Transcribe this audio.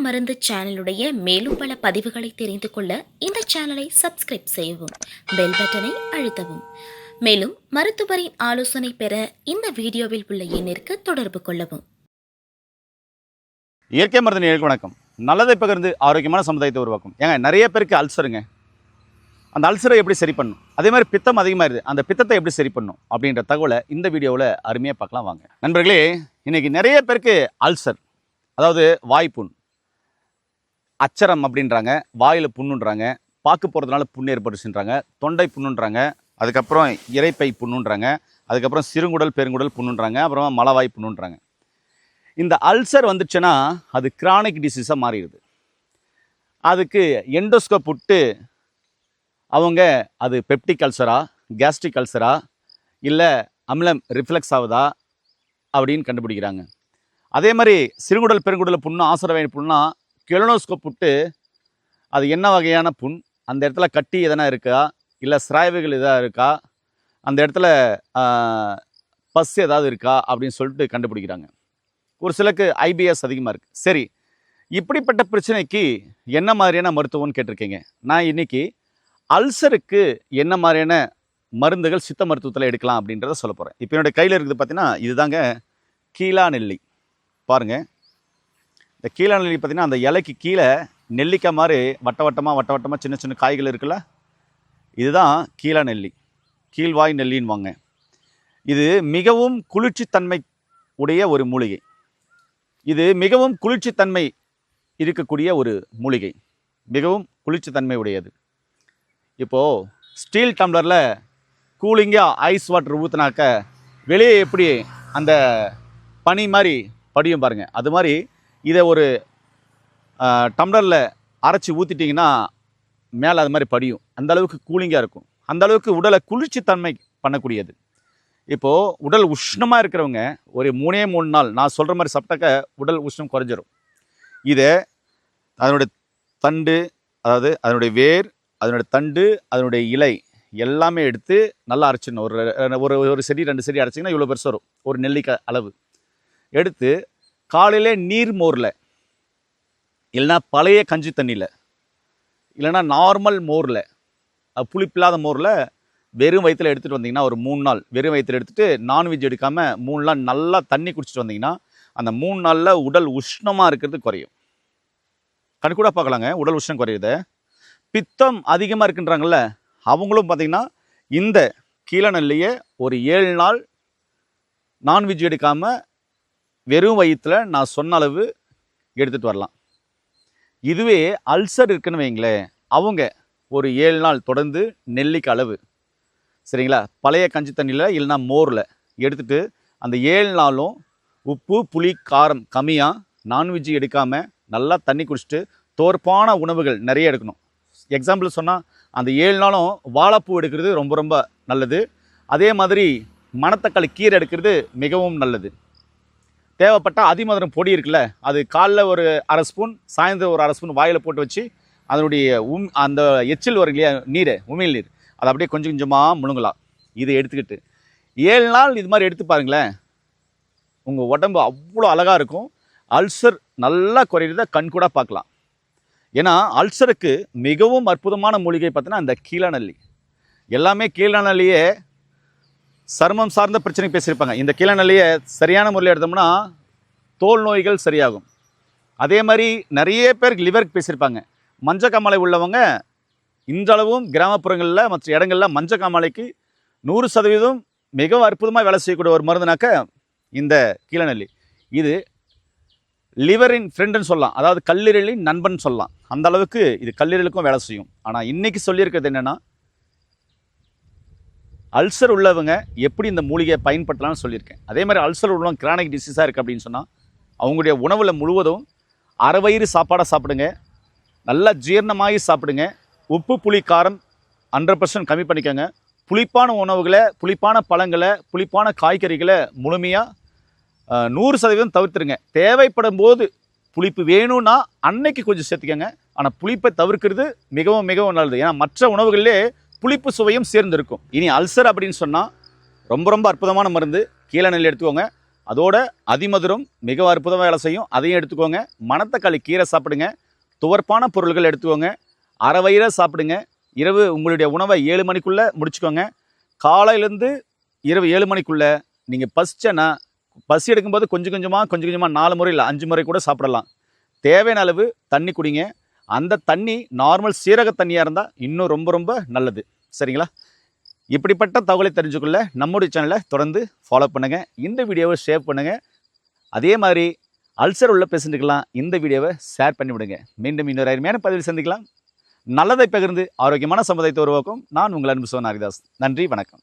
மருந்து சேனலுடைய மேலும் பல பதிவுகளை தெரிந்து கொள்ள இந்த சேனலை சப்ஸ்கிரைப் செய்யவும், பெல் பட்டனை அழுத்தவும். மேலும் மருத்துவரின் ஆலோசனை பெற இந்த வீடியோவில் உள்ள எண்ணிற்கு தொடர்பு கொள்ளவும். இயற்கை மருந்து நேயர்களுக்கு வணக்கம். நல்லதை பகிர்ந்து ஆரோக்கியமான சமுதாயத்தை உருவாக்கும். ஏங்க நிறைய பேருக்கு அல்சருங்க. அந்த அல்சரை எப்படி சரி பண்ணணும், அதே மாதிரி பித்தம் அதிகமாகிடுது, அந்த பித்தத்தை எப்படி சரி பண்ணணும் அப்படின்ற தகவலை இந்த வீடியோவில் அருமையாக பார்க்கலாம் வாங்க. நண்பர்களே, இன்றைக்கி நிறைய பேருக்கு அல்சர், அதாவது வாய்ப்புண், அச்சரம் அப்படின்றாங்க, வாயில் புண்ணுன்றாங்க, பாக்கு போகிறதுனால புண்ணு ஏற்பட்டுச்சுன்றாங்க, தொண்டை புண்ணுன்றாங்க, அதுக்கப்புறம் இரைப்பை புண்ணுன்றாங்க, அதுக்கப்புறம் சிறுங்குடல் பெருங்குடல் புண்ணுன்றாங்க, அப்புறமா மலவாய் புண்ணுன்றாங்க. இந்த அல்சர் வந்துச்சுன்னா அது கிரானிக் டிசீஸாக மாறிடுது. அதுக்கு எண்டோஸ்கோப் விட்டு அவங்க அது பெப்டிக் அல்சரா, கேஸ்ட்ரிக் அல்சரா, இல்லை அமிலம் ரிஃப்ளெக்ஸ் ஆகுதா அப்படின்னு கண்டுபிடிக்கிறாங்க. அதே மாதிரி சிறுங்குடல் பெருங்குடல் புண்ணு, ஆசரவாய் புண்ணா கெலனோஸ்கோப் விட்டு அது என்ன வகையான புண், அந்த இடத்துல கட்டி எதனா இருக்கா, இல்லை சிராய்வுகள் எதாவது இருக்கா, அந்த இடத்துல பஸ் ஏதாவது இருக்கா அப்படின்னு சொல்லிட்டு கண்டுபிடிக்கிறாங்க. ஒரு சிலருக்கு ஐபிஎஸ் அதிகமாக இருக்குது. சரி, இப்படிப்பட்ட பிரச்சனைக்கு என்ன மாதிரியான மருத்துவம்னு கேட்டிருக்கீங்க. நான் இன்றைக்கி அல்சருக்கு என்ன மாதிரியான மருந்துகள் சித்த மருத்துவத்தில் எடுக்கலாம் அப்படின்றத சொல்ல போகிறேன். இப்போ என்னுடைய கையில் இருக்குது பார்த்தீங்கன்னா, இதுதாங்க கீழா நெல்லி. பாருங்கள், இந்த கீழா நெல்லி பார்த்திங்கன்னா அந்த இலைக்கு கீழே நெல்லிக்காய் மாதிரி வட்டவட்டமாக சின்ன சின்ன காய்கள் இருக்குல்ல, இதுதான் கீழா நெல்லி, கீழ்வாய் நெல்லின்வாங்க. இது மிகவும் குளிர்ச்சித்தன்மை உடைய ஒரு மூலிகை. இது மிகவும் குளிர்ச்சித்தன்மை இருக்கக்கூடிய ஒரு மூலிகை, மிகவும் குளிர்ச்சித்தன்மை உடையது. இப்போது ஸ்டீல் டம்ளரில் கூலிங்காக ஐஸ் வாட்டர் ஊற்றினாக்க வெளியே எப்படி அந்த பனி மாதிரி படியும் பாருங்கள், அது மாதிரி இதை ஒரு டம்ளரில் அரைச்சி ஊற்றிட்டிங்கன்னா மேலே அது மாதிரி படியும். அந்தளவுக்கு கூலிங்காக இருக்கும், அந்தளவுக்கு உடலை குளிர்ச்சித்தன்மை பண்ணக்கூடியது. இப்போது உடல் உஷ்ணமாக இருக்கிறவங்க ஒரு 3 நாள் நான் சொல்கிற மாதிரி சாப்பிட்டாக்க உடல் உஷ்ணம் குறைஞ்சிரும். இதை அதனுடைய தண்டு, அதாவது அதனுடைய வேர், அதனுடைய தண்டு, அதனுடைய இலை எல்லாமே எடுத்து நல்லா அரைச்சிடணும். ஒரு செடி 2 செடி அரைச்சிங்கன்னா இவ்வளோ பெருசு வரும், ஒரு நெல்லிக்காய் அளவு எடுத்து காலையிலே நீர் மோரில், இல்லைனா பழைய கஞ்சி தண்ணியில், இல்லைனா நார்மல் மோரில், புளிப்பில்லாத மோரில் வெறும் வயிற்றில் எடுத்துகிட்டு வந்தீங்கன்னா ஒரு 3 நாள் வெறும் வயிற்றில் எடுத்துகிட்டு நான்வெஜ் எடுக்காமல் 3 நாள் நல்லா தண்ணி குடிச்சிட்டு வந்தீங்கன்னா அந்த 3 நாளில் உடல் உஷ்ணமாக இருக்கிறது குறையும். கண்கூட பார்க்கலாங்க, உடல் உஷ்ணம் குறையுது. பித்தம் அதிகமாக இருக்குன்றாங்கள்ல, அவங்களும் பார்த்திங்கன்னா இந்த கீழ நெல்லியை ஒரு 7 நாள் நான்வெஜ் எடுக்காமல் வெறும் வயிற்றில் நான் சொன்ன அளவு எடுத்துகிட்டு வரலாம். இதுவே அல்சர் இருக்குன்னு வைங்களேன், அவங்க ஒரு 7 நாள் தொடர்ந்து நெல்லிக்காய் அளவு, சரிங்களா, பழைய கஞ்சி தண்ணியில் இல்லைனா மோரில் எடுத்துகிட்டு அந்த 7 நாளும் உப்பு புளி காரம் கம்மியாக நான்வெஜ் எடுக்காமல் நல்லா தண்ணி குடிச்சிட்டு தோற்பான உணவுகள் நிறைய எடுக்கணும். எக்ஸாம்பிள் சொன்னால் அந்த 7 நாளும் வாழைப்பூ எடுக்கிறது ரொம்ப ரொம்ப நல்லது. அதே மாதிரி மணத்தக்காளி கீரை எடுக்கிறது மிகவும் நல்லது. தேவைப்பட்டால் அதிமதுரம் பொடி இருக்குல்ல, அது காலைல ஒரு 1/2 ஸ்பூன், சாயந்தரம் ஒரு 1/2 ஸ்பூன் வாயில் போட்டு வச்சு அதனுடைய அந்த எச்சில் வரும் இல்லையா நீர், உமிழ் நீர், அதை அப்படியே கொஞ்சம் கொஞ்சமாக முழுங்கலாம். இதை எடுத்துக்கிட்டு 7 நாள் இது மாதிரி எடுத்து பாருங்களேன், உங்கள் உடம்பு அவ்வளோ அழகாக இருக்கும். அல்சர் நல்லா குறையிறத கண்கூட பார்க்கலாம். ஏன்னா அல்சருக்கு மிகவும் அற்புதமான மூலிகை பார்த்தீங்கன்னா அந்த கீழா நெல்லி. எல்லாமே கீழா நெல்லியே சருமம் சார்ந்த பிரச்சனை பேசியிருப்பாங்க. இந்த கீழா நெல்லியை சரியான முறையில் எடுத்தோம்னா தோல் நோய்கள் சரியாகும். அதே மாதிரி நிறைய பேருக்கு லிவருக்கு பேசியிருப்பாங்க. மஞ்சக்காமாலை உள்ளவங்க இன்றளவும் கிராமப்புறங்களில் மற்ற இடங்களில் மஞ்சக்காமாலைக்கு 100% மிகவும் அற்புதமாக வேலை செய்யக்கூடிய ஒரு மருந்துனாக்க இந்த கீழா நெல்லி. இது லிவரின் ஃப்ரெண்டுன்னு சொல்லலாம், அதாவது கல்லீரலின் நண்பன் சொல்லலாம். அந்த அளவுக்கு இது கல்லீரலுக்கும் வேலை செய்யும். ஆனால் இன்றைக்கி சொல்லியிருக்கிறது என்னென்னா, அல்சர் உள்ளவங்க எப்படி இந்த மூலிகையை பயன்படுத்தலாம்னு சொல்லியிருக்கேன். அதே மாதிரி அல்சர் உள்ளவங்க கிரானிக் டிசீஸாக இருக்குது அப்படின்னு சொன்னால் அவங்களுடைய உணவில் முழுவதும் அரை வயிறு சாப்பாடாக சாப்பிடுங்க, நல்லா ஜீரணமாகி சாப்பிடுங்க. உப்பு புளி காரம் 100% கம்மி பண்ணிக்கோங்க. புளிப்பான உணவுகளை, புளிப்பான பழங்களை, புளிப்பான காய்கறிகளை முழுமையாக 100% தவிர்த்துருங்க. தேவைப்படும் போது புளிப்பு வேணும்னா அன்னைக்கு கொஞ்சம் சேர்த்துக்கங்க. ஆனால் புளிப்பை தவிர்க்கிறது மிகவும் மிகவும் நல்லது. ஏன்னா மற்ற உணவுகளிலே புளிப்பு சுவையும் சேர்ந்து இருக்கும். இனி அல்சர் அப்படின்னு சொன்னால் ரொம்ப ரொம்ப அற்புதமான மருந்து கீழா நெல்லி எடுத்துக்கோங்க. அதோட அதிமதுரம் மிக அற்புதமாக வேலை செய்யும், அதையும் எடுத்துக்கோங்க. மணத்தக்காளி கீரை சாப்பிடுங்க. துவர்ப்பான பொருள்கள் எடுத்துக்கோங்க. அரை வயிறை சாப்பிடுங்க. இரவு உங்களுடைய உணவை 7 மணிக்குள்ளே முடிச்சுக்கோங்க. காலையிலேருந்து இரவு 7 மணிக்குள்ளே நீங்கள் பசிச்சேன்னா, பசி எடுக்கும்போது கொஞ்சம் கொஞ்சமாக 4 முறை இல்லை 5 முறை கூட சாப்பிடலாம். தேவையான அளவு தண்ணி குடிங்க. அந்த தண்ணி நார்மல் சீரக தண்ணியாக இருந்தால் இன்னும் ரொம்ப ரொம்ப நல்லது. சரிங்களா? இப்படிப்பட்ட தகவலை தெரிஞ்சுக்கொள்ள நம்முடைய சேனலை தொடர்ந்து ஃபாலோ பண்ணுங்கள். இந்த வீடியோவை ஷேர் பண்ணுங்கள். அதே மாதிரி அல்சர் உள்ள பேஷண்ட்டுக்கெல்லாம் இந்த வீடியோவை ஷேர் பண்ணி விடுங்க. மீண்டும் இன்னொரு அருமையான பதிவில் சந்திக்கலாம். நல்லதை பகிர்ந்து ஆரோக்கியமான சமுதாயத்தை உருவாக்கும் நான் உங்கள் அன்பு சோன் ஹரிதாஸ். நன்றி, வணக்கம்.